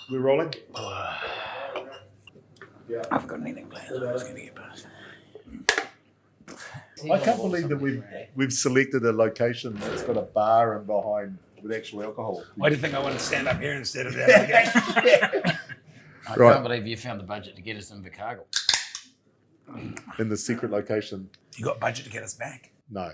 We're rolling? Yeah. I haven't got anything planned. I was going to get past. I can't believe that we've selected a location that's got a bar in behind with actual alcohol. Why do you think I want to stand up here instead of that? I can't believe you found the budget to get us in Chicago. In the secret location. You got budget to get us back? No.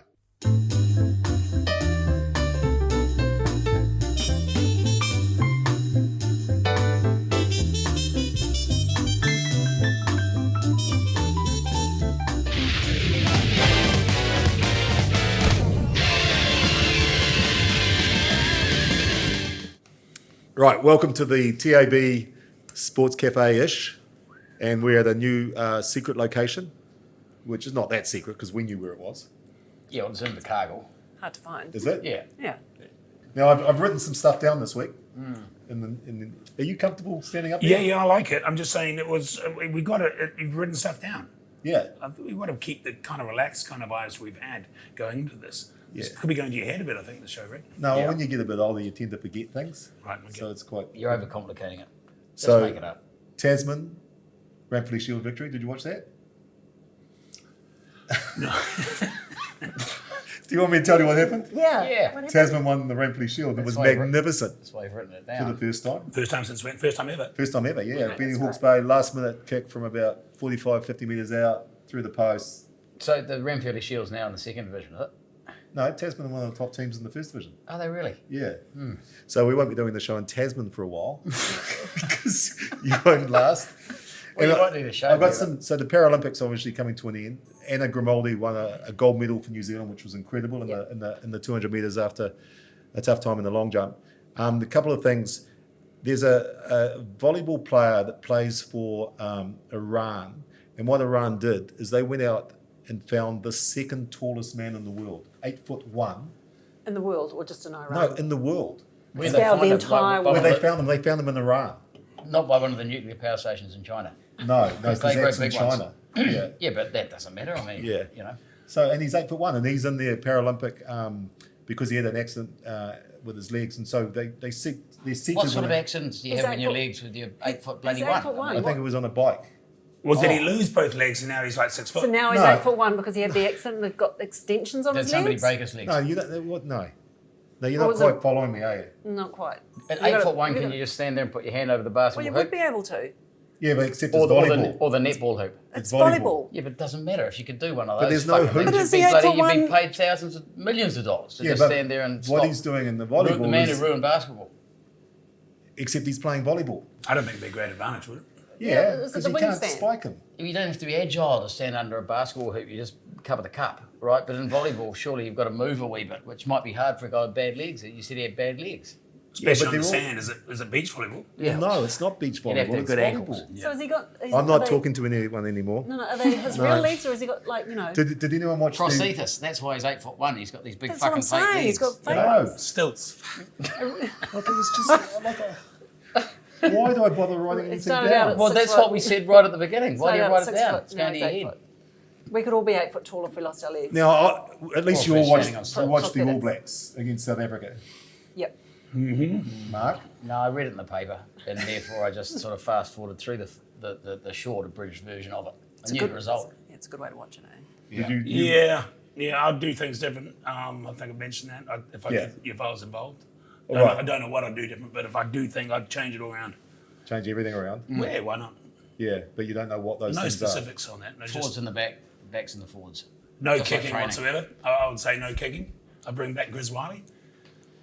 Right, welcome to the TAB Sports Cafe-ish, and we're at a new secret location, which is not that secret because we knew where it was. Yeah, well, it's in Chicago. Hard to find. Is it? Yeah. Yeah. Now, I've written some stuff down this week. Are you comfortable standing up here? Yeah, I like it. I'm just saying we got it. You've written stuff down. Yeah. We want to keep the kind of relaxed kind of vibes we've had going into this. Yeah. It could be going to your head a bit, I think, the show, Rick. No, when you get a bit older, you tend to forget things. Right. Okay. So it's quite... You're overcomplicating it. Just So, make it up. Tasman, Ramfleet Shield victory. Did you watch that? No. Do you want me to tell you what happened? Yeah. Yeah. What happened? Tasman won the Ramfleet Shield. It was why I've written- magnificent That's why you've written it for down. the first time. First time since when? First time ever. First time ever, yeah. Beating that's Hawke's Bay, last minute kick from about 45, 50 metres out, through the post. So the Ramfield Shield's now in the second division, is it? No, Tasman are one of the top teams in the first division. Are they really? Yeah. So we won't be doing the show in Tasman for a while because you won't last. Well, And you won't do the show. I've got do you? some. So the Paralympics obviously coming to an end. Anna Grimaldi won a gold medal for New Zealand, which was incredible in the 200 metres after a tough time in the long jump. A couple of things. There's a volleyball player that plays for Iran, and what Iran did is they went out and found the second tallest man in the world, 8'1". In the world or just in Iran? No, in the world. Where Scaled they the find it, entire by Where world. they found them in Iran. Not by one of the nuclear power stations in China. No, because they grow that's in big ones. China. Yeah. Yeah, but that doesn't matter. I mean, Yeah. you know. So, and he's 8'1", and he's in the Paralympic because he had an accident with his legs, and so they're seated. What sort of accidents do you He's have in your 8 foot- legs with your 8 foot bloody He's one? 8'1". I think it was on a bike. Well, did he lose both legs and now he's like 6 foot? So now he's No. 8'1" because he had the accident and they've got extensions on Did his somebody legs? break his legs? No, you don't. What? No, you're Or not was quite it- following me, are you? Not quite. At You gotta- 8'1", you can gotta- you just stand there and put your hand over the Well, basketball you hoop? would be able to. Yeah, but except Or it's the, volleyball. or the netball hoop. It's volleyball. volleyball. Yeah, but it doesn't matter if you could do one of But those. there's no fucking hoop. things, But is you'd the be bloody, 8'1" you'd be paid thousands of millions of dollars to Yeah, just but stand there and what stop. he's doing in the The volleyball man is, who ruined basketball. except he's playing volleyball. I don't think it'd be a great advantage, would it? Yeah, is it because the you can't wingspan? spike him. You don't have to be agile to stand under a basketball hoop. You just cover the cup, right? But in volleyball, surely you've got to move a wee bit, which might be hard for a guy with bad legs. You said he had bad legs. Especially but on the they're all- sand. Is it beach volleyball? Yeah. No, it's not beach You'd have to volleyball. have It's good volleyball. ankles. So has he got... I'm not talking to anyone anymore. No, are they his No. real legs or has he got like, you know... Did anyone watch the... Prosthesis. That's why he's 8'1". He's got these big That's what fucking I'm fake saying. legs. He's got fake No. ones. Stilts. Like, it was just like why do I bother writing It anything started down? out at Well, 6 that's foot. what we said right at the beginning. Why do you Started out write at it 6 down? foot, It's now going to he's your 8 head. foot. We could all be 8 foot tall if we lost our legs. Now, at least you Well, all we're standing on watched, stilts. watched the Look at All it. Blacks against South Africa. Yep. Mark? No, I read it in the paper, and therefore I just sort of fast forwarded through the short abridged version of it. I knew the result. Yeah, it's a good way to watch it, eh? Did you, Yeah, I'd do things different. I think I mentioned that if I was involved. Right. I don't know what I'd do different, but if I do think I'd change it all around. change everything around? Yeah, why not? Yeah, but you don't know what those No things specifics on that. No, Forwards just in the back, backs in the forwards. no Just like kicking training. whatsoever. I would say no kicking. I bring back Grizz Wiley. are.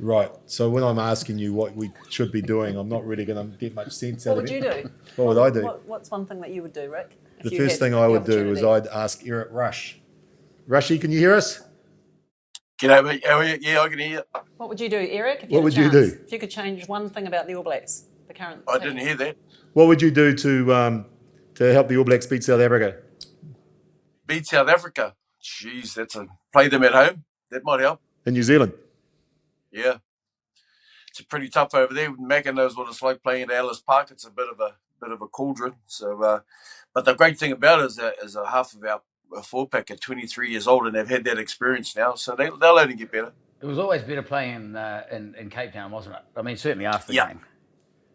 Right. So when I'm asking you what we should be doing, I'm not really going to get much sense out What of would it. you do? What would I do? What's one thing that you would do, Rick? if The you first had thing I the would do is opportunity? I'd ask Eric Rush. Rushy, can you hear us? G'day, mate. How are you? Yeah, I can hear you. What would you do, Eric? If What had a would you chance? do? If you could change one thing about the All Blacks, the current... I didn't hear that. What would you do to help the All Blacks beat South Africa? Beat South Africa. Jeez, play them at home. That might help. In New Zealand? Yeah. It's pretty tough over there. Macca knows what it's like playing at Ellis Park. It's a bit of a cauldron. So, but the great thing about it is a half of our four pack are 23 years old and they've had that experience now. So they'll only get better. It was always better playing in Cape Town, wasn't it? I mean, certainly after the Yeah. game.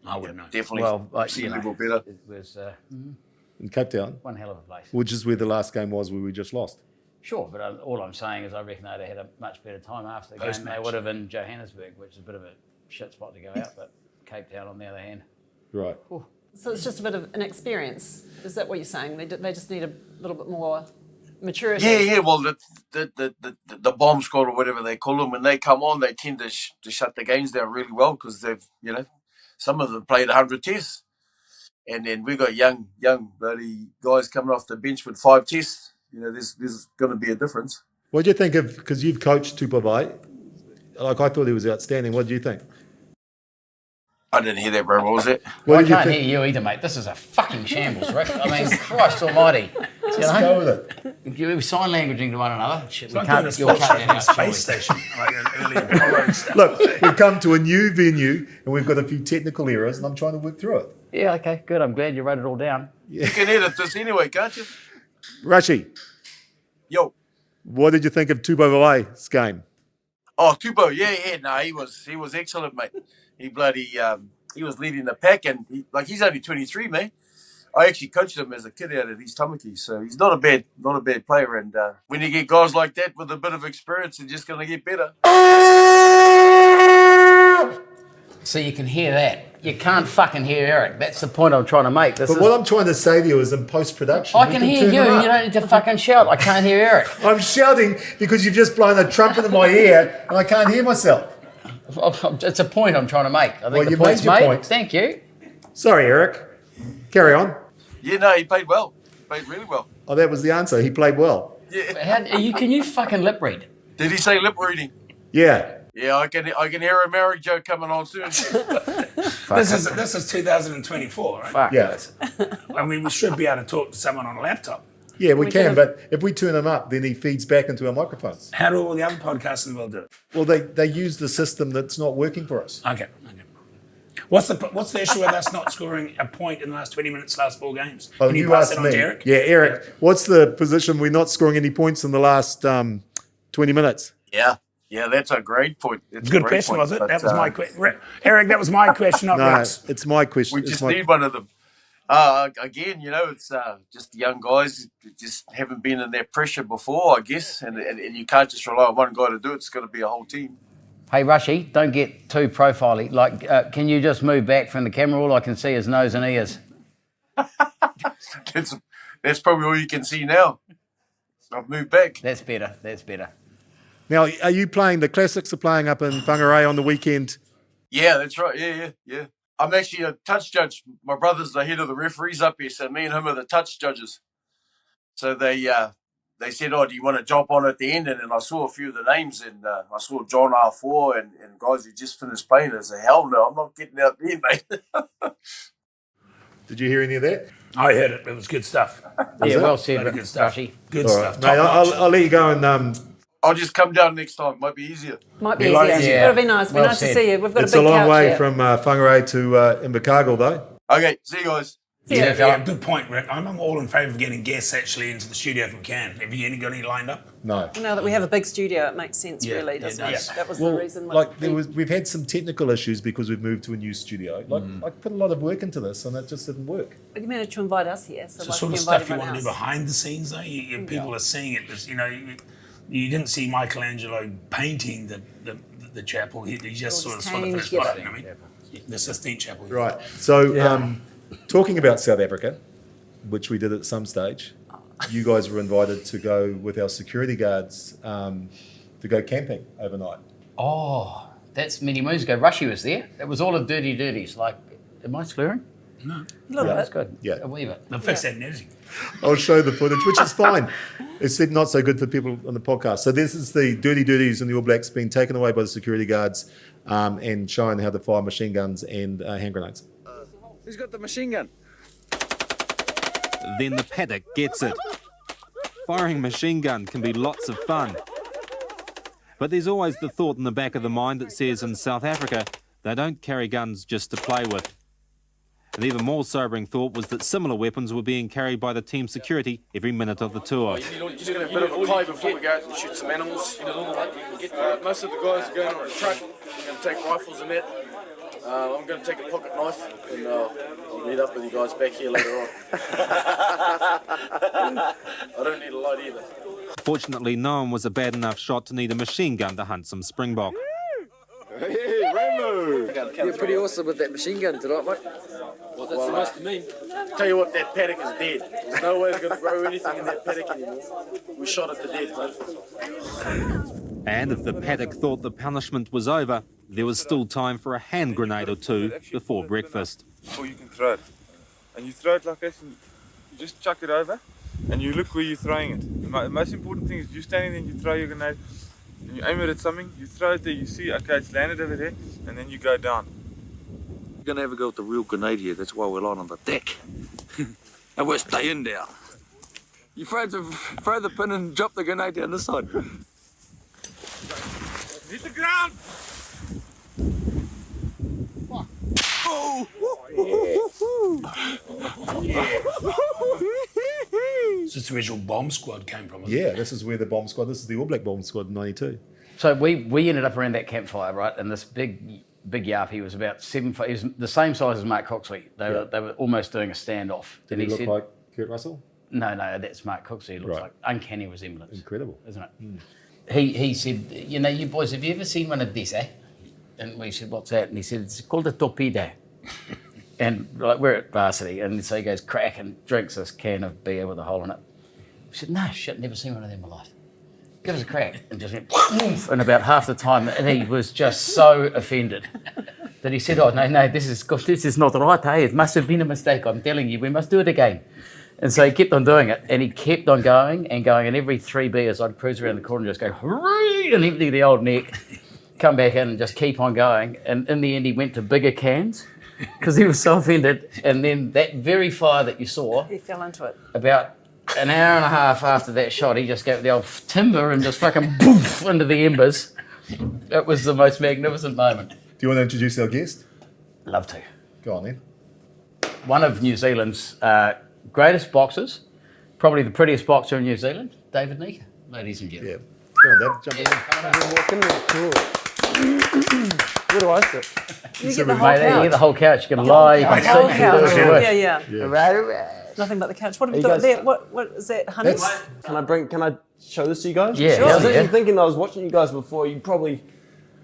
I wouldn't know. Definitely Well, sea level better. it was In Cape Town, one hell of a place. which is where the last game was, where we just lost. Sure, but all I'm saying is I reckon they'd have had a much better time after the game. They Post-match. would have in Johannesburg, which is a bit of a shit spot to go out, but Cape Town on the other hand. Right. So it's just a bit of an experience. Is that what you're saying? They just need a little bit more maturity. Yeah. Well, the bomb squad or whatever they call them, when they come on, they tend to shut the games down really well because they've, some of them played 100 tests, and then we got young bloody guys coming off the bench with 5 tests. There's going to be a difference. What do you think of, because you've coached Tupabai, like I thought he was outstanding. What do you think? I didn't hear that, bro. What was it? What I did you can't think? hear you either, mate. This is a fucking shambles, Rick. I mean, Christ almighty. Just go with it. You sign languaging to one another. Shit, It's we like can't, doing a you'll sport cut show that from a out, space surely. station, like an early Apollo stuff. Look, we've come to a new venue and we've got a few technical errors and I'm trying to work through it. Yeah, okay, good. I'm glad you wrote it all down. You can edit this anyway, can't you? Rashi, Yo. what did you think of Tupavai's game? Oh, Tupo, yeah. No, he was excellent, mate. He bloody he was leading the pack, and he's only 23, man. I actually coached him as a kid out at East Tamaki, so he's not a bad player. And when you get guys like that with a bit of experience, they're just going to get better. So you can hear that. You can't fucking hear Eric. That's the point I'm trying to make. But what I'm trying to say to you is in post-production, I we can can hear turn you. it up. You don't need to fucking shout. I can't hear Eric. I'm shouting because you've just blown a trumpet in my ear and I can't hear myself. It's a point I'm trying to make. I think Well, the you point's made your made. point. Thank you. Sorry, Eric. Carry on. Yeah, no, he played well. Played really well. Oh, that was the answer. He played well. Yeah. Can you fucking lip read? Did he say lip reading? Yeah. Yeah, I can hear a Merrick joke coming on soon. This is 2024, right? Fuck. Yeah. I mean, we should be able to talk to someone on a laptop. Yeah, we We can, can but if we turn him up, then he feeds back into our microphones. How do all the other podcasts in the world do it? Well, they use the system that's not working for us. Okay. What's the issue with us not scoring a point in the last 20 minutes, last 4 games? Oh, Can you pass asked it on to Eric? Yeah, Eric, what's the position we're not scoring any points in the last 20 minutes? Yeah, that's a great point. It's a Good great question, point, was it? but, That was my question. Eric, that was my question, not No, Rick's. it's my question. We It's just my- need one of them. Again, it's just young guys who just haven't been in that pressure before, I guess, and you can't just rely on one guy to do it. It's got to be a whole team. Hey, Rushy, don't get too profile-y. Like, can you just move back from the camera? All I can see is nose and ears. That's probably all you can see now. I've moved back. That's better. That's better. Now, are you playing, the Classics are playing up in Whangarei on the weekend? Yeah, that's right. Yeah. I'm actually a touch judge. My brother's the head of the referees up here, so me and him are the touch judges. So they said, "Oh, do you want to jump on at the end?" And then I saw a few of the names, and I saw John R4 and guys who just finished playing. I said, "Hell no, I'm not getting out there, mate." Did you hear any of that? I heard it. It was good stuff. Yeah, it? well said, Bloody good stuff. Rushy. Good All stuff. right, Top mate, notch. I'll let you go and I'll just come down next time. Might be easier. Might be Be easier. like- yeah. It'll be nice. Well nice to said. see you. We've got it's a a big long couch way here. from Whangarei to Invercargill, though. Okay, see you guys. Yeah, good point, Rick. I'm all in favour of getting guests actually into the studio if we can. Have you got any lined up? No. Now that we have a big studio, it makes sense, Yeah, really, it doesn't does. it? That was Well, the reason. we've had some technical issues because we've moved to a new studio. I put a lot of work into this, and it just didn't work. But you managed to invite us here, so It's the why sort don't of you stuff invite you everyone want to do else? behind the scenes, though. People are seeing it. You didn't see Michelangelo painting the chapel. He just sort of changed, finished product. yeah. I mean, the Sistine Chapel. Right. So, talking about South Africa, which we did at some stage, you guys were invited to go with our security guards to go camping overnight. Oh, that's many moons ago. Rushy was there. It was all of dirty dirties. Like, am I slurring? No, A little That's bit. good. Yeah. A wee bit. they'll fix that in editing. I'll show the footage, which is fine. It's not so good for people on the podcast. So this is the dirty dirties and the All Blacks being taken away by the security guards and showing how to fire machine guns and hand grenades. Who's got the machine gun? Then the paddock gets it. Firing a machine gun can be lots of fun. But there's always the thought in the back of the mind that says in South Africa, they don't carry guns just to play with. An even more sobering thought was that similar weapons were being carried by the team security every minute of the tour. You're going to have a bit of a play before we go out and shoot some animals. Most of the guys are going on a truck. We're going to take rifles and that. I'm going to take a pocket knife and I'll meet up with you guys back here later on. I don't need a light either. Fortunately, no one was a bad enough shot to need a machine gun to hunt some springbok. Hey, Rainbow! You're pretty awesome with that machine gun tonight, mate. Well, that's supposed to mean. Tell you what, that paddock is dead. There's no way it's going to grow anything in that paddock anymore. We shot it to death, mate. And if the paddock thought the punishment was over, there was still time for a hand grenade or two before breakfast. Before you can throw it. And you throw it like this and you just chuck it over and you look where you're throwing it. The most important thing is you're standing there and you throw your grenade and you aim it at something, you throw it there, you see, okay, it's landed over there, and then you go down. We're going to have a go with the real grenade here. That's why we're lying on the deck. And we're staying down. You throw the pin and drop the grenade down this side. Hit the ground! Oh! Is this the original bomb squad came from? Yeah, this is where the bomb squad. This is the All Black bomb squad in '92. So we ended up around that campfire, right? And this big yap, he was about 7 foot. He was the same size as Mark Coxley. They were almost doing a standoff. Did he look like Kurt Russell? No, that's Mark Coxley. He looks like uncanny resemblance. Incredible, isn't it? He said, you know, you boys, have you ever seen one of these, eh? And we said, what's that? And he said, it's called a torpedo. And like we're at varsity, and so he goes crack and drinks this can of beer with a hole in it. We said, no shit, never seen one of them in my life. Give us a crack, and just went woof, and about half the time, and he was just so offended that he said, oh no, this is not right, hey, it must have been a mistake. I'm telling you, we must do it again. And so he kept on doing it, and he kept on going, and every 3 beers, I'd cruise around the corner and just go, hooray, and empty the old neck, come back in and just keep on going. And in the end, he went to bigger cans because he was so offended. And then that very fire that you saw, He fell into it. about an hour and a half after that shot, he just gave the old timber and just fucking poof into the embers. It was the most magnificent moment. Do you want to introduce our guest? Love to. Go on then. One of New Zealand's greatest boxers, probably the prettiest boxer in New Zealand, David Nyika, ladies and gentlemen. Yeah. Go on, Dave. Jump in. Where do I sit? You get the whole Mate, you couch. get the whole couch. You can lie, you The can whole sit, you can do couch. what you wish. Yeah. Nothing but the couch. What have Are you you got guys- there? What is that, honey? Can I show this to you guys? Yeah, I was yeah. actually thinking, I was watching you guys before, you probably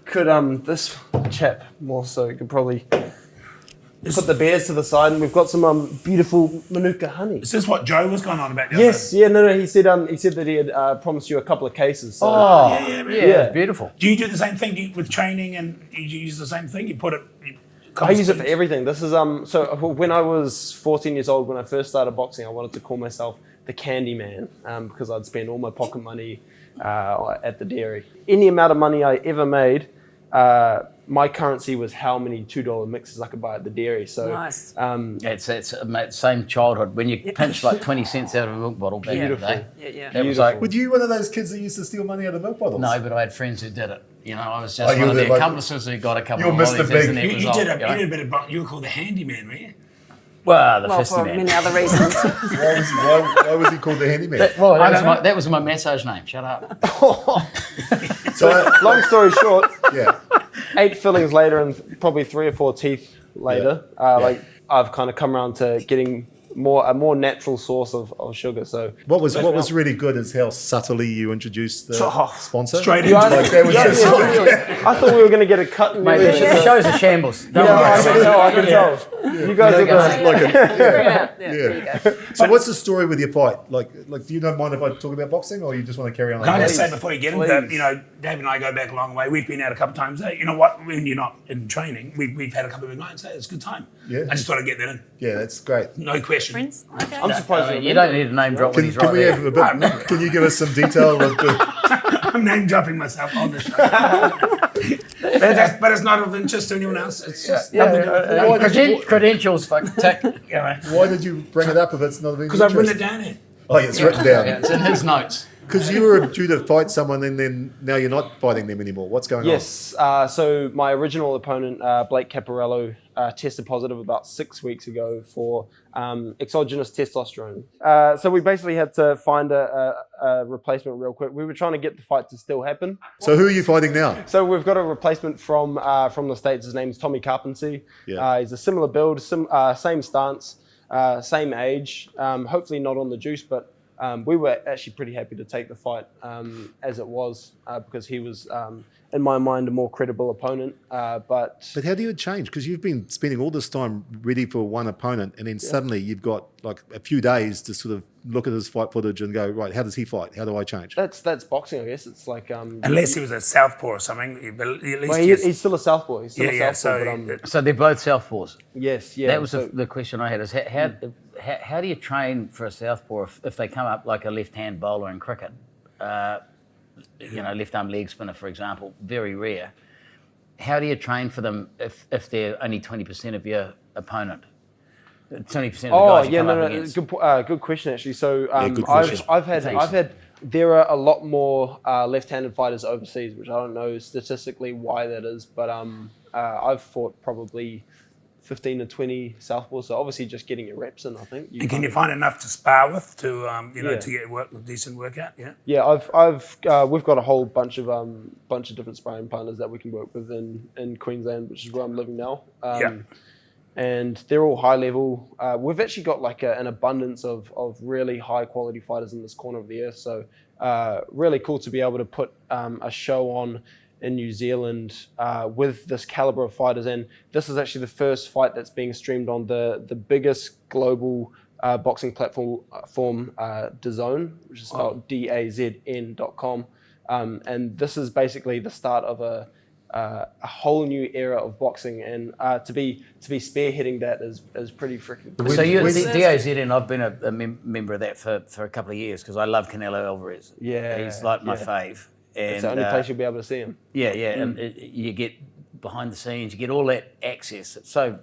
could, this chap more so, could probably put the beers to the side, and we've got some beautiful Manuka honey. Is this what Joe was going on about? Yes, yeah, no, he said that he had promised you a couple of cases. So. Oh, yeah, it's beautiful. Do you do the same thing with training, and you use the same thing? You put it. I use it for everything. This is so when I was 14 years old, when I first started boxing, I wanted to call myself the Candy Man because I'd spend all my pocket money at the dairy. Any amount of money I ever made, my currency was how many $2 mixes I could buy at the dairy. So Nice. It's mate, same childhood. When you pinch like 20 cents out of a milk bottle back in the day. Yeah. That was like, Were you one of those kids that used to steal money out of milk bottles? no, but I had friends who did it. You know, I was just you one of were the like- accomplices who got a couple You're of Mr. lollies Big. as the net You result, did you know? a bit of. You were called the handyman, were you? Well, the Well, fisty for man. many other reasons. Why was he called the handyman? That was my massage name. Shut up. So, long story short, yeah. 8 fillings later and probably 3 or 4 teeth later, like I've kind of come around to getting a more natural source of sugar. So What was really good is how subtly you introduced the sponsor. Straight You into are- it. Like, that was Yeah, just I thought we were going to get a cut. And Mate, everything. the show's a shambles. Don't Yeah, worry. I can tell. You guys are good. like a, Yeah, there you go. So what's the story with your fight? Like, do you not mind if I talk about boxing, or you just want to carry on? Can I like just that? say before you get into that, you know, Dave and I go back a long way. We've been out a couple of times. You know what? When you're not in training, we've had a couple of good nights. It's a good time. Yeah. I just thought I'd get that in. Yeah, that's great. No question. Friends? Okay. I'm surprised You don't need a name drop when he's Can right we there. have a bit? Can you give us some detail of the? I'm name dropping myself on the show. but it's not of interest to anyone else. It's just nothing to do with Credentials, fuck, tick. Why did you bring it up if it's not? because I've written it down here. Oh, yeah, it's written down. Yeah, it's in his notes. Because you were due to fight someone and then now you're not fighting them anymore. What's going on? Yes. So my original opponent, Blake Caporello, tested positive about 6 weeks ago for exogenous testosterone. So we basically had to find a replacement real quick. We were trying to get the fight to still happen. So who are you fighting now? So we've got a replacement from the States. His name's Tommy Carpenter. Yeah. He's a similar build, same stance, same age. Hopefully not on the juice, but we were actually pretty happy to take the fight as it was because he was, in my mind, a more credible opponent. But how do you change? Because you've been spending all this time ready for one opponent, and then suddenly you've got like a few days to sort of look at his fight footage and go, right, how does he fight? How do I change? that's boxing, I guess. It's like Unless he was a southpouh or something, but at least well, he's still a southpaw. He's still a southpaw. so So they're both southpaws. Yes, yeah. That was the question I had. Is how do you train for a southpaw if they come up like a left-hand bowler in cricket? Left arm leg spinner, for example, very rare. How do you train for them if they're only 20% of your opponent? 20% of the guys you come up against. Good question actually. So good question. I've had there are a lot more left-handed fighters overseas, which I don't know statistically why that is, but I've fought probably 15 to 20 southpaws, so obviously just getting your reps in, I think. And can you find enough to spar with to to get a decent workout? Yeah. Yeah, we've got a whole bunch of different sparring partners that we can work with in Queensland, which is where I'm living now. And they're all high level. We've actually got like an abundance of really high quality fighters in this corner of the earth. So really cool to be able to put a show on in New Zealand with this caliber of fighters. And this is actually the first fight that's being streamed on the biggest global boxing platform, DAZN, which is spelled DAZN.com. And this is basically the start of a whole new era of boxing, and to be spearheading that is pretty freaking cool. So you're DAZN, I've been a member of that for a couple of years because I love Canelo Alvarez. Yeah, he's like my fave. And, it's the only place you'll be able to see him. Yeah, and you get behind the scenes, you get all that access. It's so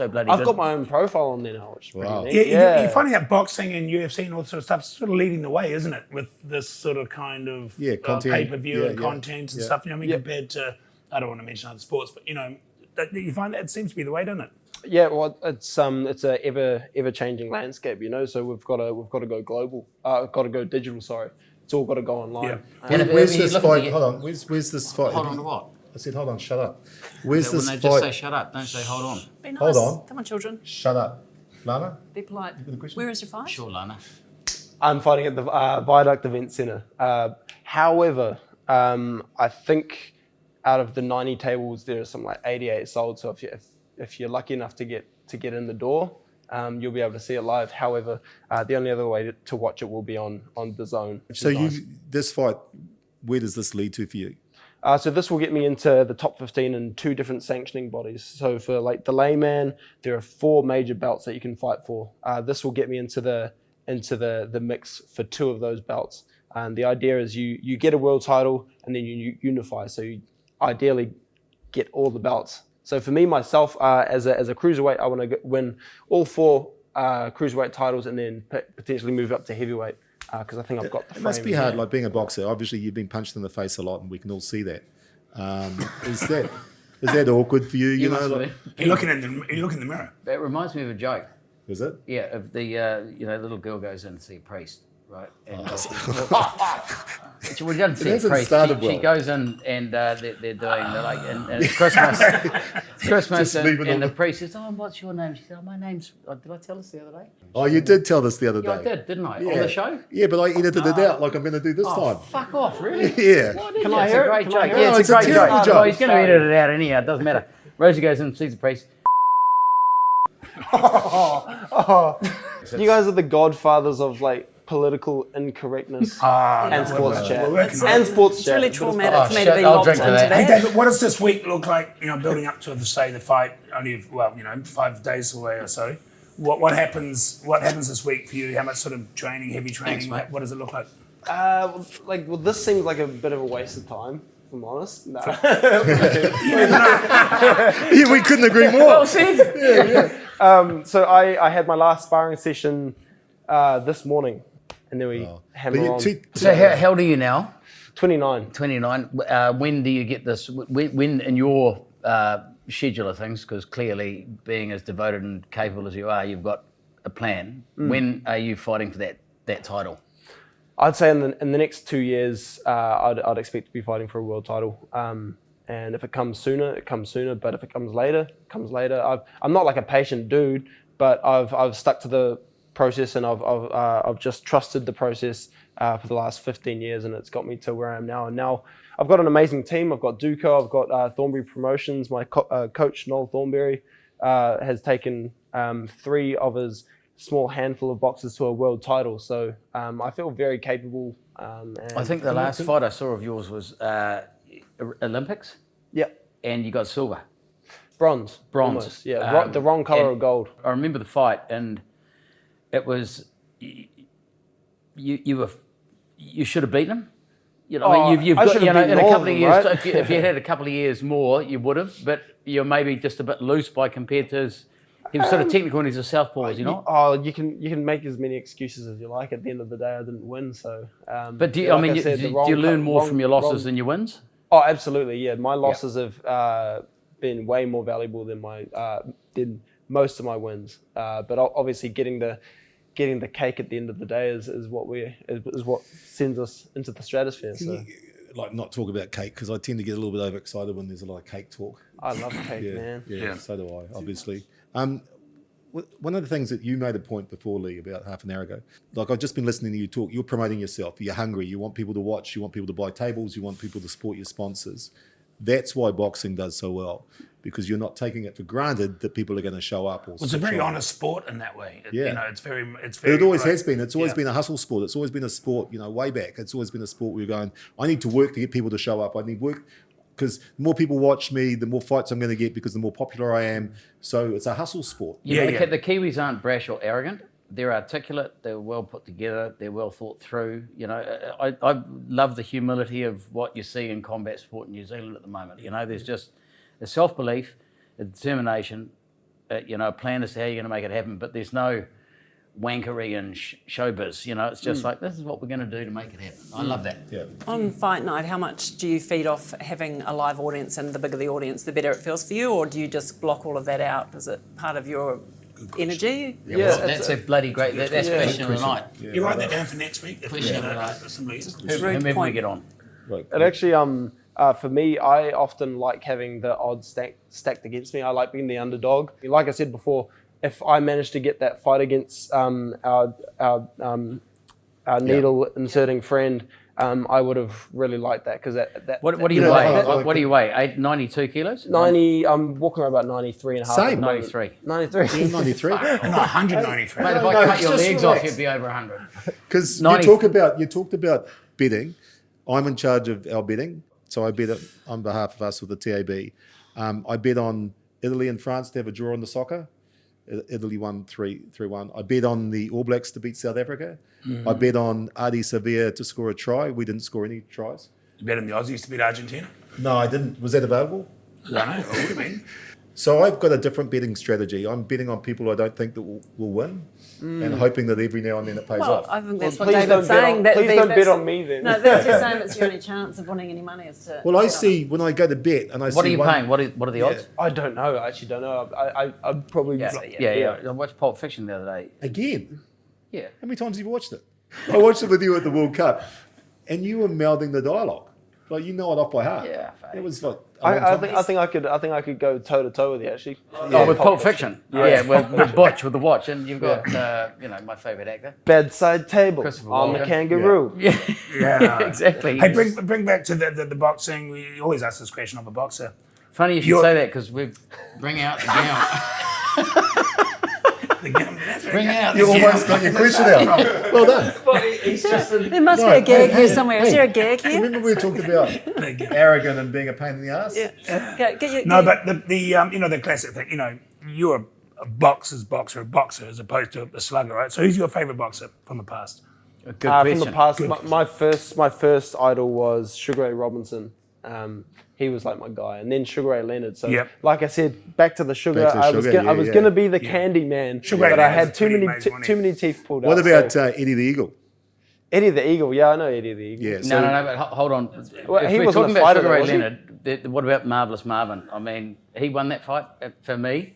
bloody I've good. got my own profile on there now, which is pretty neat. You're finding that boxing and UFC and all that sort of stuff is sort of leading the way, isn't it? With this sort of kind of content. pay-per-view and content and stuff. Compared to, I don't want to mention other sports, but you find that it seems to be the way, doesn't it? Yeah, well, it's a ever changing landscape, So we've got to go global. Got to go digital. Sorry, it's all got to go online. Yeah. Where's this fight? Hold on. Where's this fight? Hold on to what? I said, hold on, shut up. Where's this fight? Just say shut up. Don't say hold on. Be nice. Hold on. Come on, children. Shut up. Lana? Be polite. Where is your fight? Sure, Lana. I'm fighting at the Viaduct Event Centre. However, I think out of the 90 tables, there are some like 88 sold. So if you're lucky enough to get in the door, you'll be able to see it live. However, the only other way to watch it will be on DAZN. So this fight, where does this lead to for you? So this will get me into the top 15 in 2 different sanctioning bodies. So for like the layman, there are 4 major belts that you can fight for. This will get me into the mix for 2 of those belts. And the idea is you get a world title and then you unify. So you ideally get all the belts. So for me, myself, as a cruiserweight, I want to win all 4 cruiserweight titles and then potentially move up to heavyweight. Because I think I've got the frame. It must be hard, like being a boxer. Obviously, you've been punched in the face a lot, and we can all see that. Is that awkward for you? You know, you look in the mirror. It reminds me of a joke. Is it? Yeah, of the little girl goes in to see a priest, right? And she doesn't see a priest. She goes in and they're like, and it's Christmas. It's Christmas, and the priest says, "Oh, what's your name?" She said, "Oh, my name's." Did I tell this the other day? Oh, you did tell this the other day. Yeah, I did, didn't I? Yeah. On the show? Yeah, but I edited it out like I'm going to do this time. Fuck off, really? Yeah. Can I hear it? It's a great joke. Yeah, it's a great joke. Oh, he's going to edit it out anyhow. It doesn't matter. Rosie goes in and sees the priest. You guys are the godfathers of like political incorrectness and sports chat. It's really traumatic for me to be I'll locked drink into to that. Hey, that. David, what does this week look like? Building up to the fight, only 5 days away or so. What happens? What happens this week for you? How much sort of training, heavy training? Thanks, mate. What does it look like? This seems like a bit of a waste of time, if I'm honest. No. Yeah, we couldn't agree more. Well said. So I had my last sparring session this morning. and then we But hammer you- on. So how old are you now? 29. 29. When do you get this? When in your schedule of things, because clearly being as devoted and capable as you are, you've got a plan. When are you fighting for that title? I'd say in the next 2 years, I'd expect to be fighting for a world title. And if it comes sooner, it comes sooner. But if it comes later, it comes later. I'm not like a patient dude, but I've stuck to the process, and I've just trusted the process for the last 15 years, and it's got me to where I am now. And now I've got an amazing team. I've got Duco, I've got Thornbury Promotions. My coach, Noel Thornbury, has taken 3 of his small handful of boxers to a world title. So I feel very capable. And I think the last fight I saw of yours was Olympics. Yep. And you got silver. Bronze. Bronze. Almost, yeah. The wrong colour of gold. I remember the fight, and it was you should have beaten him. You know, I mean, you've got, you know, in a couple of years. Right? If you had a couple of years more, you would have. But you're maybe just a bit loose by compared to his. He was sort of technical, and he's a southpaw, is he not? Oh, you can make as many excuses as you like. At the end of the day, I didn't win, so. But do you, I mean, do you learn more from your losses than your wins? Oh, absolutely, yeah. My losses have been way more valuable than than most of my wins. But obviously, getting the cake at the end of the day is what sends us into the stratosphere. Can you, like, not talk about cake, because I tend to get a little bit overexcited when there's a lot of cake talk. I love cake, man. Yeah, so do I, obviously. One of the things that you made a point before, Lee, about half an hour ago, like I've just been listening to you talk, you're promoting yourself, you're hungry, you want people to watch, you want people to buy tables, you want people to support your sponsors. That's why boxing does so well, because you're not taking it for granted that people are going to show up. Or it's a very honest sport in that way. Yeah. You know, it's very. It always has been. It's always been a hustle sport. It's always been a sport, you know, way back. It's always been a sport where you're going, I need to work to get people to show up. I need work. Because the more people watch me, the more fights I'm going to get, because the more popular I am. So it's a hustle sport. The Kiwis aren't brash or arrogant. They're articulate. They're well put together. They're well thought through. You know, I love the humility of what you see in combat sport in New Zealand at the moment. You know, there's just a self-belief, a determination, you know, a plan as to how you're going to make it happen. But there's no wankery and showbiz. You know, it's just like, this is what we're going to do to make it happen. I love that. Yeah. On fight night, how much do you feed off having a live audience, and the bigger the audience, the better it feels for you, or do you just block all of that out? Is it part of your energy? Yeah, well, that's a bloody great. That's question of the night. Yeah. You write that down for next week. Question of the night. Whomever we get on. Right. It actually, for me, I often like having the odds stacked against me. I like being the underdog. Like I said before, if I managed to get that fight against our needle inserting friend, I would have really liked that, because that. What do you weigh? What do you weigh? 92 kilos? 90. I'm walking around about 93 and a half. Same. 93. 93. 93. No, 193. Mate, if I cut your legs off, you'd be over 100. Because you talked about betting. I'm in charge of our betting, so I bet it on behalf of us with the TAB. I bet on Italy and France to have a draw in the soccer. Italy won 3-1. I bet on the All Blacks to beat South Africa. I bet on Adi Sevilla to score a try. We didn't score any tries. You bet on the Aussies to beat Argentina? No, I didn't. Was that available? I don't know. It would have been. So I've got a different betting strategy. I'm betting on people I don't think that will win, and hoping that every now and then it pays Well, off. I think that's what Please David's don't saying. please don't bet on me then. No, that's you're saying. That's your only chance of winning any money is to. Well, I see when I go to bet, and I see What are you paying? What are the odds? I don't know. I actually don't know. I'd probably. Yeah. I watched Pulp Fiction the other day. Again? Yeah. How many times have you watched it? I watched it with you at the World Cup, and you were mouthing the dialogue. Like, you know it off by heart. Yeah, it was like. I think I could go toe to toe with you actually. Oh, with Pulp Fiction. Yeah, with Butch with the watch, and you've got my favourite actor, bedside table Christopher on Walken. the kangaroo. Yeah, exactly. Hey, bring back to the boxing. We always ask this question of a boxer. Funny you should say that, because we bring out the gown. Bring out the You almost got your question out. Well done. There must be a gag here somewhere. Is there a gag here? Remember we talked about arrogant and being a pain in the ass? Yeah. But the classic thing. You know, you're a boxer as opposed to a slugger, right? So who's your favourite boxer from the past? Good question. From the past, my first idol was Sugar Ray Robinson. He was like my guy, and then Sugar Ray Leonard. So, like I said, back to the sugar. I was going to be the candy man, but I had too many teeth pulled out. What about Eddie the Eagle? Eddie the Eagle, yeah, I know Eddie the Eagle. Yeah. So, No, but hold on. Well, if he we're wasn't talking a about fighter Sugar though, Ray was he? Leonard, what about Marvellous Marvin? I mean, he won that fight for me.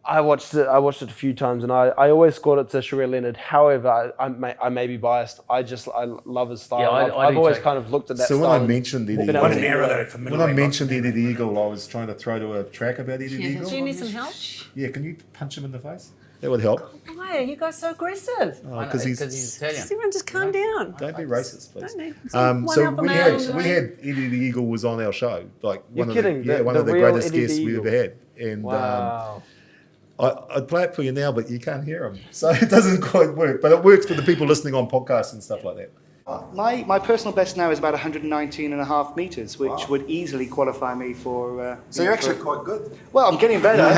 I watched it a few times, and I always scored it to Sugar Ray Leonard. However, I may be biased. I love his style. Yeah, I I've do always too. kind of looked at that So style. when I mentioned Eddie, been able What to an do era that. though for when middleweight I mentioned boxing. Eddie the Eagle, I was trying to throw to a track about Eddie the Eagle. Do you need some help? Yeah, can you punch him in the face? That would help. Why are you guys so aggressive? Because he's. Italian. Everyone just calm down. Don't be racist, please. Don't need one So alpha we male. had Eddie the Eagle was on our show, like You're one kidding, of the, one the of the real greatest Eddie the guests we Eagle. ever had, and Wow. I'd play it for you now, but you can't hear him, so it doesn't quite work. But it works for the people listening on podcasts and stuff like that. My personal best now is about 119.5 metres, which would easily qualify me for... So you're actually quite good. Well, I'm getting better. I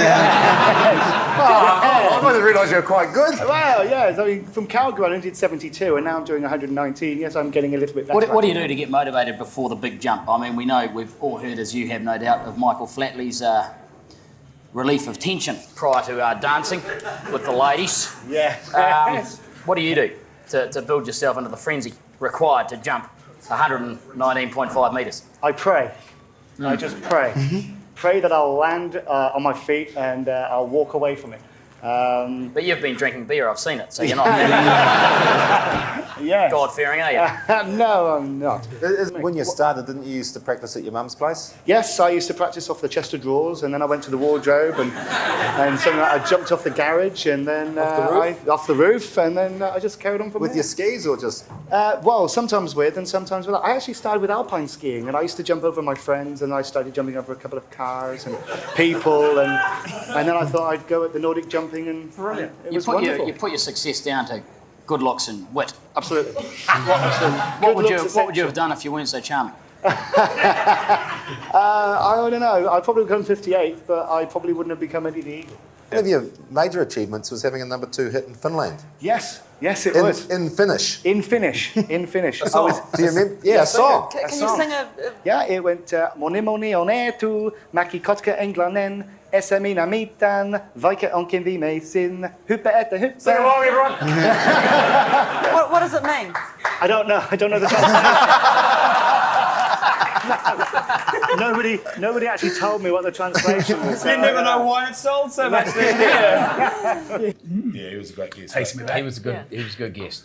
didn't realise you were quite good. Well, yes. I mean, from Calgary, I did 72, and now I'm doing 119. Yes, I'm getting a little bit better. What do you do to get motivated before the big jump? I mean, we know, we've all heard, as you have no doubt, of Michael Flatley's relief of tension prior to dancing with the ladies. Yeah. What do you do to build yourself into the frenzy required to jump 119.5 metres? I pray. I just pray. Pray that I'll land on my feet and I'll walk away from it. But you've been drinking beer, I've seen it, so you're not Yes. God-fearing, are you? No, I'm not. When you started, didn't you used to practice at your mum's place? Yes, I used to practice off the chest of drawers, and then I went to the wardrobe, and something like I jumped off the garage, and then off the roof, and then I just carried on from With there. your skis or just? Well, sometimes with, and sometimes without. I actually started with alpine skiing, and I used to jump over my friends, and I started jumping over a couple of cars and people, and then I thought I'd go at the Nordic jumping, and it was wonderful. You put your success down to good looks and wit. Absolutely. What would you have done if you weren't so charming? I don't know. I'd probably become 58th, but I probably wouldn't have become Eddie the Eagle. One of your major achievements was having a number 2 hit in Finland. Yes, it was. In Finnish. In Finnish. Do you remember? Yeah, a song. Can you sing a... Yeah, it went moni moni on etu, maki kotka englanen, esamina mitan, vaikka onkin viimeisin, hyppä että hyppä. Sing along, everyone. What does it mean? I don't know the translation. Nobody actually told me what the translation was. You never know why it's sold so much. Yeah, he was a great guest. Takes me back. He was a good guest.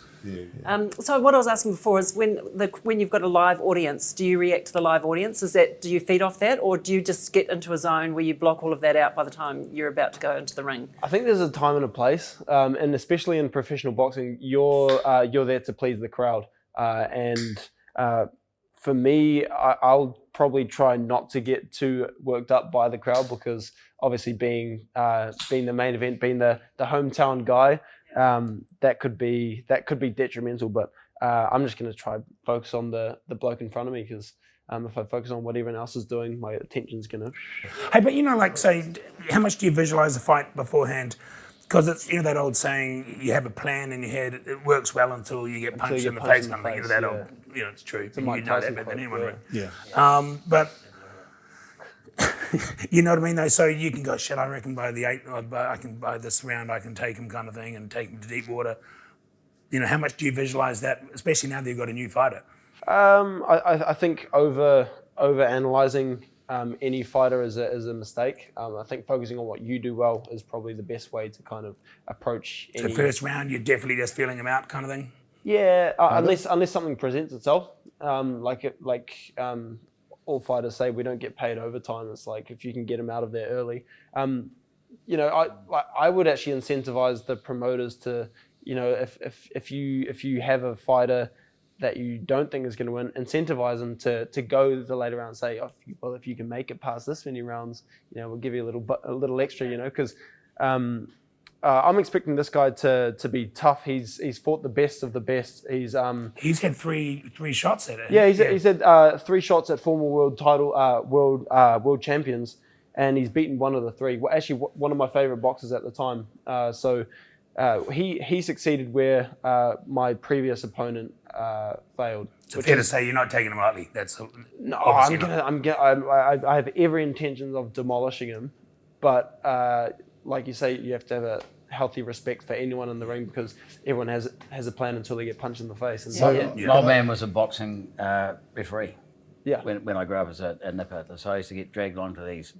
So what I was asking before is when you've got a live audience, do you react to the live audience? Do you feed off that, or do you just get into a zone where you block all of that out by the time you're about to go into the ring? I think there's a time and a place, and especially in professional boxing, you're there to please the crowd. For me, I'll probably try not to get too worked up by the crowd, because obviously being the main event, being the hometown guy, that could be detrimental. But I'm just going to try focus on the bloke in front of me, because if I focus on what everyone else is doing, my attention's going to... Hey, but say, how much do you visualise the fight beforehand? Because it's, that old saying, you have a plan in your head, it works well until you get punched in the face. Kind of thing. That old, it's true. It's a Mike Tyson that better than quote, anyone, yeah. right? But you know what I mean, though. So you can go, shit. I reckon by the 8th, I can by this round, I can take him, kind of thing, and take him to deep water. How much do you visualise that, especially now that you've got a new fighter? I think over analysing any fighter is a mistake. I think focusing on what you do well is probably the best way to kind of approach any... So first round, you're definitely just feeling him out, kind of thing. Yeah, unless something presents itself, all fighters say, we don't get paid overtime. It's like if you can get him out of there early. I would actually incentivize the promoters to, if you have a fighter that you don't think is going to win, incentivize them to go the later round and say, if you can make it past this many rounds, we'll give you a little extra, because I'm expecting this guy to be tough. He's fought the best of the best. He's had three shots at it. Yeah, he's had 3 shots at former world champions, and he's beaten one of the 3. Well, actually, one of my favorite boxers at the time. He succeeded where my previous opponent failed. So fair to say you're not taking him lightly. That's no. I have every intention of demolishing him, but like you say, you have to healthy respect for anyone in the ring because everyone has a plan until they get punched in the face. And My old man was a boxing referee. Yeah. When I grew up as a nipper, so I used to get dragged along to these,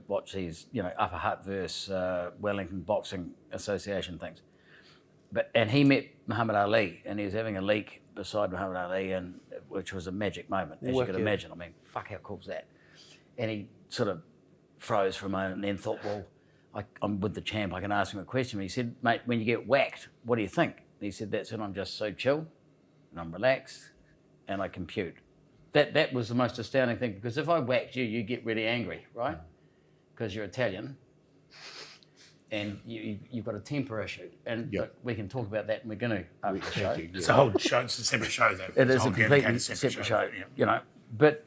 watch these, Upper Hutt versus Wellington Boxing Association things. And he met Muhammad Ali, and he was having a leak beside Muhammad Ali, which was a magic moment, as you could imagine. I mean, fuck, how cool was that? And he sort of froze for a moment and then thought, well, I'm with the champ, I can ask him a question. He said, mate, when you get whacked, what do you think? And he said, that's when I'm just so chill, and I'm relaxed, and I compute. That was the most astounding thing, because if I whacked you, you get really angry, right? Because you're Italian, and you've got a temper issue. And look, we can talk about that, and we're going to after the show. It's a whole show. It's a separate show, though. It is a completely separate show, But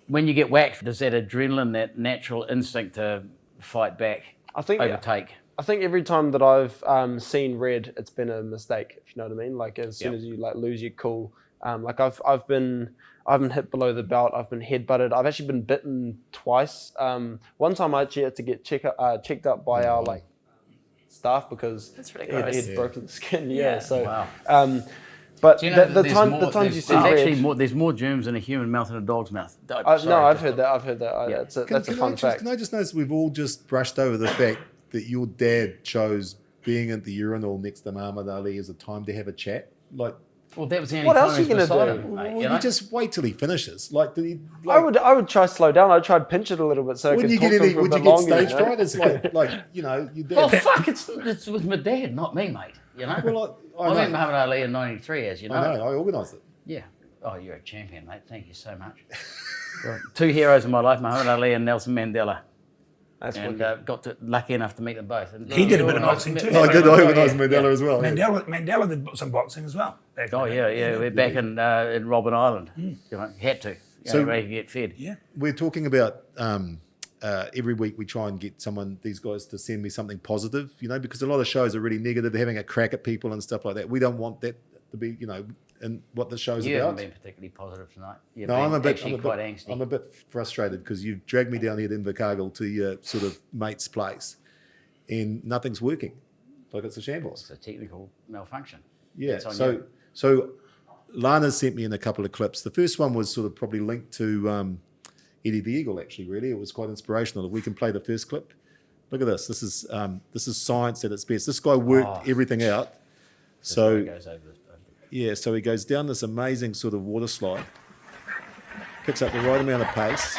when you get whacked, does that adrenaline, that natural instinct to fight back, overtake? I think every time that I've seen red, it's been a mistake, if you know what I mean. Like, as soon as you lose your cool, I've been hit below the belt. I've been headbutted. I've actually been bitten twice. One time I actually had to get checked up by our staff because he'd broken the skin. So, wow. But do you know the times you see red, there's more germs in a human mouth than a dog's mouth. I've heard that. That's a fun fact. Can I just notice we've all just brushed over the fact that your dad chose being at the urinal next to Muhammad Ali as a time to have a chat? Well, that was the only what time else are you going to do? Mate, you just wait till he finishes. I would try to slow down. I'd try to pinch it a little bit so I could talk to him for a bit longer. Would you get stage fright? It's your dad. Oh, fuck, it's with my dad, not me, mate. Well, I met Muhammad Ali in '93, as you know. I know, I organised it. Yeah. Oh, you're a champion, mate. Thank you so much. Two heroes in my life, Muhammad Ali and Nelson Mandela. Got lucky enough to meet them both. And he did a bit of boxing too. I did organise Mandela as well. Mandela did some boxing as well. We're back in Robben Island. Had to. So way to get fed. Yeah. We're talking about every week we try and get these guys to send me something positive, because a lot of shows are really negative. They're having a crack at people and stuff like that. We don't want that to be, and what the show's you about. You haven't been particularly positive tonight. I'm quite angsty. I'm a bit frustrated because you've dragged me down here to Invercargill to your sort of mate's place and nothing's working. It's a shambles. It's a technical malfunction. Yeah. So Lana's sent me in a couple of clips. The first one was sort of probably linked to Eddie the Eagle, actually, really. It was quite inspirational. If we can play the first clip. Look at this. This is science at its best. This guy worked everything out. So he goes down this amazing sort of water slide, picks up the right amount of pace,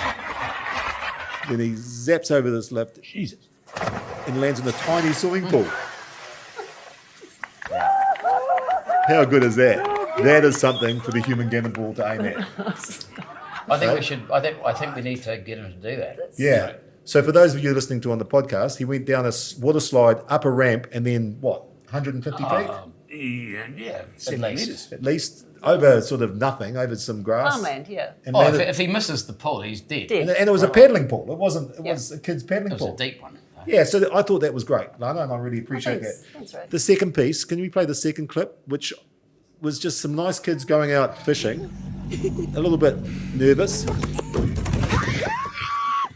then he zaps over this lift and lands in a tiny swimming pool. How good is that? That is something for the human cannonball to aim at. I think we should. I think we need to get him to do that. Yeah. So for those of you listening to on the podcast, he went down a water slide, up a ramp, and then 150 feet? Yeah, 70 metres. At least over sort of nothing, over some grass. Farmland, yeah. And if he misses the pool, he's dead. And it was a paddling pool. It wasn't. It was a kid's paddling pool. It was a deep one. Yeah, so I thought that was great, Lana, and I really appreciate that. That's right. The second piece, can we play the second clip, which was just some nice kids going out fishing, a little bit nervous,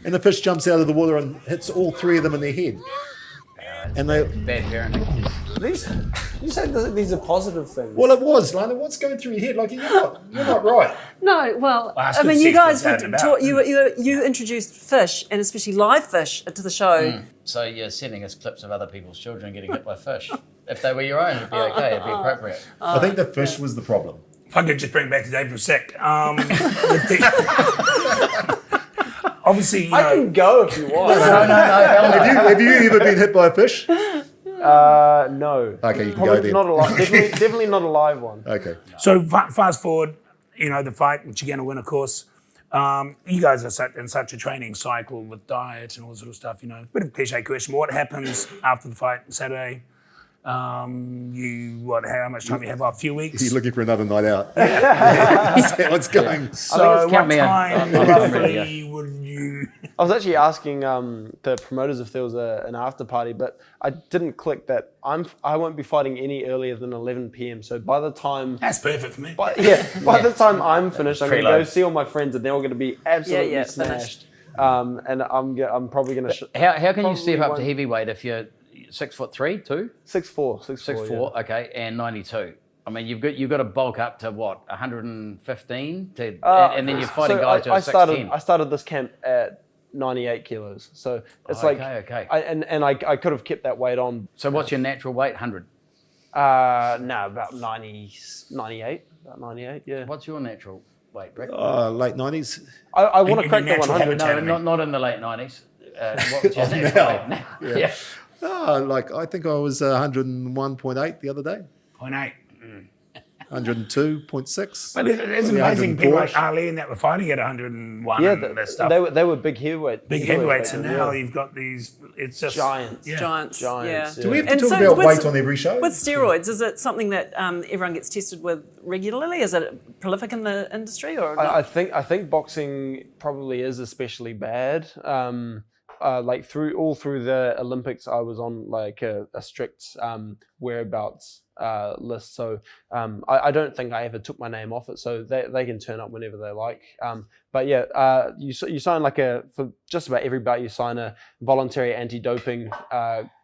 and the fish jumps out of the water and hits all three of them in their head. And they bad parenting. You say these are positive things. Well, it was, Lana. What's going through your head? Like you're not right. No, well, I mean, you guys would talk. You introduced fish, and especially live fish, to the show. So you're sending us clips of other people's children getting hit by fish. If they were your own, it'd be okay. It'd be appropriate. I think the fish was the problem. If I could just bring back to Dave for a sec. Obviously, I can go if you want. No. Have you ever been hit by a fish? No. Okay, you can Probably go then. not a live. Definitely not a live one. Okay. So fast forward, the fight, which you're going to win, of course. You guys are in such a training cycle with diet and all this sort of stuff. Bit of a cliche question. But what happens after the fight Saturday? How much time you have off? A few weeks? You're looking for another night out. Is that what's going? So what time roughly would you... I was actually asking the promoters if there was an after party, but I didn't click that. I won't be fighting any earlier than 11 p.m. So by the time... That's perfect for me. By the time I'm finished, I'm going to go see all my friends and they're all going to be absolutely smashed. And I'm probably going to... How can you step up to heavyweight if you're 6'3", 2? 6'4", 6'4", yeah. okay, and 92. I mean, you've got to bulk up to what, 115, and then you fight a guy to 6'10". I started this camp at 98 kilos, so it's okay. I could have kept that weight on. So what's your natural weight? 100. No, about 98. About 98, yeah. What's your natural weight, Rick? Late 90s. I want to crack the natural 100. habitat. No, not in the late 90s. What's your natural weight now? Yeah. I think I was 101.8 the other day. 0.8. 102.6. But it's amazing people like Ali and that were fighting at 101 Yeah, and that stuff. they were big heavyweights. Big heavyweights, and now you've got these. It's just Giants. Yeah. Giants. Yeah. Do we have to And talk so about with- weight on every show? With steroids, is it something that everyone gets tested with regularly? Is it prolific in the industry, or not? I think boxing probably is especially bad. Like through the Olympics, I was on like a strict whereabouts list. So I don't think I ever took my name off it. So they can turn up whenever they like. But yeah, you sign for just about every bout you sign a voluntary anti-doping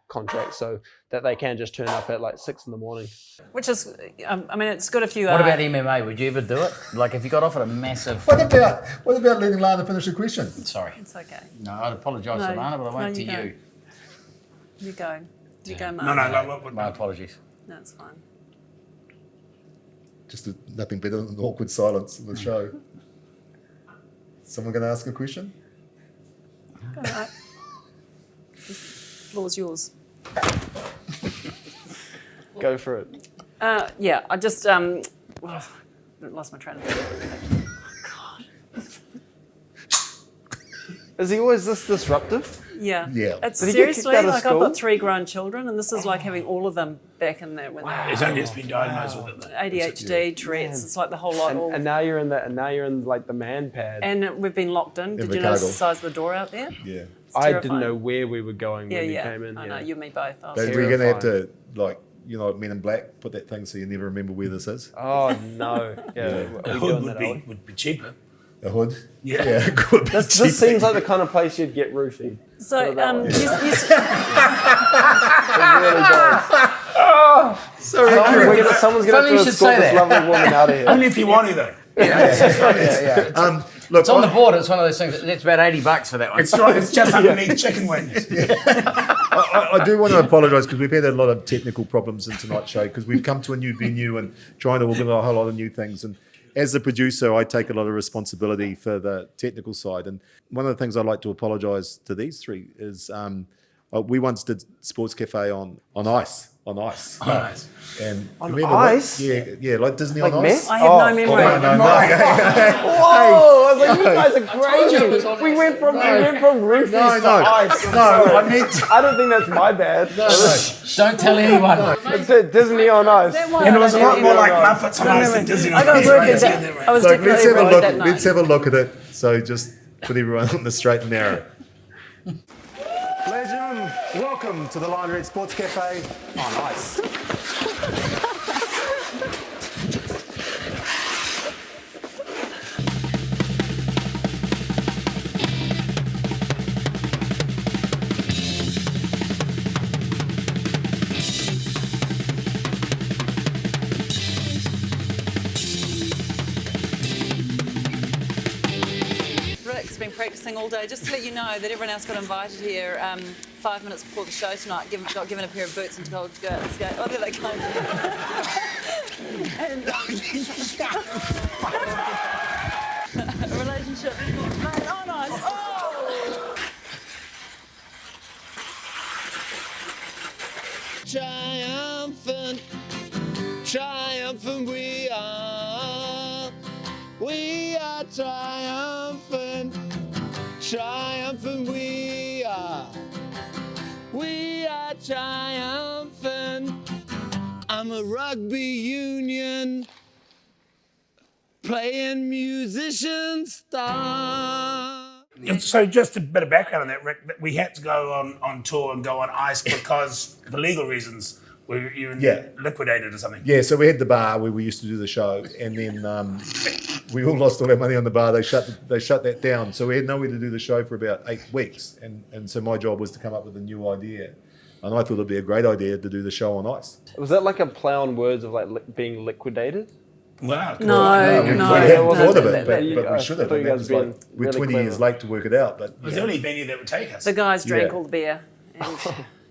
contract, so that they can just turn up at like 6 a.m. Which is, I mean, it's got a few. What about MMA? Would you ever do it? Like if you got offered a massive... What about letting Lana finish the question? Sorry. It's okay. No, I'd apologise to Lana, but I won't to you. You go. You go, No, Mark. My apologies. No, it's fine. Just nothing better than awkward silence in the show. Someone going to ask a question? Go, Mark. The floor's yours. Go for it. Yeah, I just lost my train of thought. Is he always this disruptive? Yeah. Yeah. It's Did he get kicked seriously out of like I've school? got 3 grown children, and this is like having all of them back in there when It's only just been diagnosed with it. Though. ADHD, Tourette's. It's like the whole lot. And now you're in like the man pad. And we've been locked in. Did the you notice the cargo. size of the door out there? Yeah. It's I didn't terrifying. know where we were going when you came in. I Yeah. know, you and me both. I was But we're going to have to, like Men in Black, put that thing so you never remember where this is. Oh no! Yeah, The are we hood doing would that? Are we? be cheaper. A hood? Yeah. Yeah, good. This seems like the kind of place you'd get roofied. So, Put it that way. you, It really does. Someone's going Funny to you have to should say escort this that. lovely woman out of here. Only if you want to, though. Look, It's on the board. It's one of those things. It's about $80 for that one. It's right. It's just underneath chicken wings. I do want to apologise because we've had a lot of technical problems in tonight's show because we've come to a new venue and trying to organise a whole lot of new things. And as the producer, I take a lot of responsibility for the technical side. And one of the things I'd like to apologise to these three is we once did Sports Cafe on ice. On ice. Nice. And On remember ice? That? Yeah, like Disney Like on ice. meth? I have no memory. Whoa! I was like, you guys are crazy. We went from roofies to ice. No, I meant... I don't think that's my bad. Don't tell anyone. It's Disney on ice. And it was a lot more like Muppets on ice than Disney on I got ice. work Right, at let's get that. that right. I was So definitely let's have a worried look. that night. Let's have a look at it. So just put everyone on the straight and narrow. Ladies and gentlemen, welcome to the Lion Red Sports Cafe on ice. Rick's been practicing all day. Just to let you know that everyone else got invited here 5 minutes before the show tonight. Got given a pair of boots and told to go out and skate. Oh, there they come. And, a relationship. Mate, oh, nice. Oh! Triumphant, triumphant we are. We are triumphant, triumphant we are. We are triumphant. I'm a rugby union playing musician star. So just a bit of background on that, Rick. That we had to go on tour and go on ice because, for legal reasons, you liquidated or something. Yeah, so we had the bar where we used to do the show, and then we all lost all our money on the bar. They shut that down, so we had nowhere to do the show for about 8 weeks, and so my job was to come up with a new idea. And I thought it'd be a great idea to do the show on ice. Was that like a play on words of like being liquidated? Wow. We No. hadn't thought of it, that- but we should have. I thought And you that guys was being like, we're really 20 years clever. late to work it out, but It was the only venue that would take us. The guys drank Yeah. all the beer. And,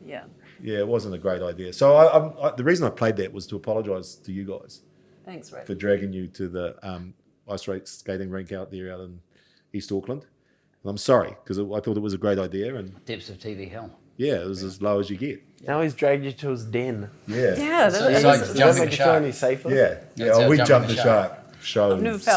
yeah. yeah, it wasn't a great idea. So the reason I played that was to apologise to you guys Thanks, Rick. for dragging you to the ice rink skating rink out there out in East Auckland. And I'm sorry, because I thought it was a great idea. And Depths of TV hell. yeah, it was as low as you get. Now he's dragged you to his den. Yeah. Yeah, So that it's is- like Does that jumping make the you feel shark. any safer? Yeah. That's Yeah. how We jumping jumped the the shark. shark show never felt-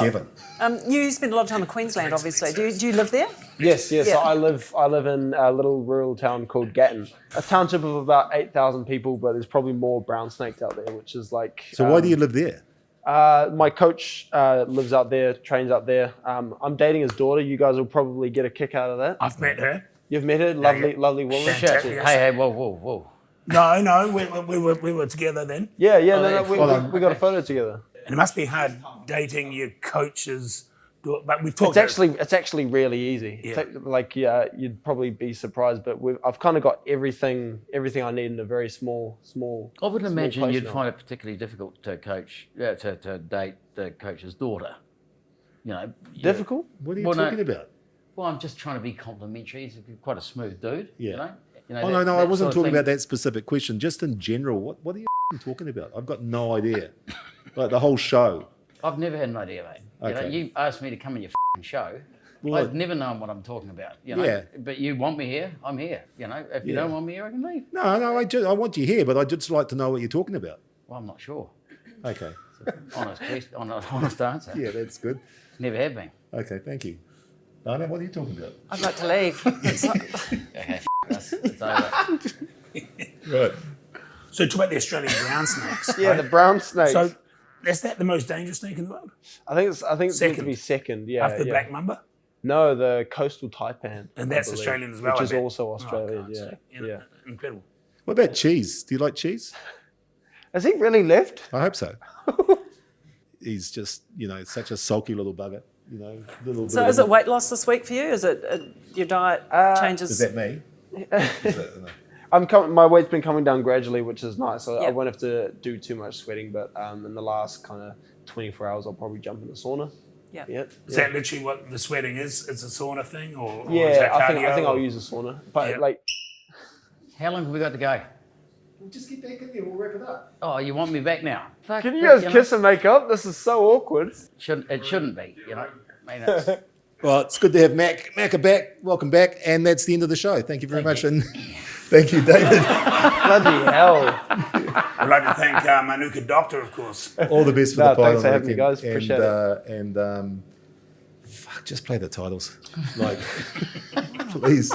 7. You spend a lot of time in Queensland, obviously. Do you live there? Yes. Yeah. So I live in a little rural town called Gatton, a township of about 8,000 people, but there's probably more brown snakes out there, which is like. So why do you live there? My coach lives out there, trains out there. I'm dating his daughter. You guys will probably get a kick out of that. I've met her. You've met her, lovely woman. Shit. Hey, whoa. No, we were together then. Yeah, Oh, no, we got a photo together. And it must be hard dating your coach's daughter. But we've talked It's actually really easy. Yeah. You'd probably be surprised, but I've kind of got everything I need in a very small. I wouldn't small imagine place you'd now. find it particularly difficult to to date the coach's daughter. You know, Difficult? What are you Well, no. talking about? Well, I'm just trying to be complimentary. He's quite a smooth dude. Yeah. You know. Oh, no, I wasn't sort of talking thing. about that specific question. Just in general, what are you talking about? I've got no idea. Like the whole show. I've never had an idea, mate. Okay. You asked me to come in your show. Well, I've never known what I'm talking about. You know. Yeah. But you want me here, I'm here. You know. If you Yeah. don't want me here, I can leave. No, I want you here, but I'd just like to know what you're talking about. Well, I'm not sure. Okay. Honest question, honest answer. Yeah, that's good. Never have been. Okay, thank you. Dana, what are you talking about? I'd like to leave. Okay, it's over. Right. So talk about the Australian brown snakes. Yeah, the brown snakes. So is that the most dangerous snake in the world? I think it's meant to Second. be second. Yeah, After the yeah. black mamba? No, the coastal taipan. And I that's believe, Australian as well, which I is bet. also Oh, Australian. God's sake. Yeah. Incredible. What about cheese? Do you like cheese? Has he really left? I hope so. He's just, such a sulky little bugger. Little So bit is of- it weight loss this week for you? Is it your diet changes? Is that me? My weight's been coming down gradually, which is nice. So I Yeah. won't have to do too much sweating, but in the last kind of 24 hours, I'll probably jump in the sauna. Yeah. Yeah. Is that literally what the sweating is? It's a sauna thing? Or is Yeah, that I think cardio, I'll or- use a sauna. But Yeah. like, How long have we got to go? Just get back in there, we'll wrap it up. Oh, you want me back now? Fuck, can you guys know, kiss and make up? This is so awkward. It shouldn't be, you know. I mean, it's, Well, it's good to have Macca back. Welcome back. And that's the end of the show. Thank you very much. And thank you, David. Bloody hell. I'd like to thank my Nyika doctor, of course. All the best for No, the fight thanks on for the having me, weekend. guys. Appreciate it. Fuck, just play the titles. Like, please.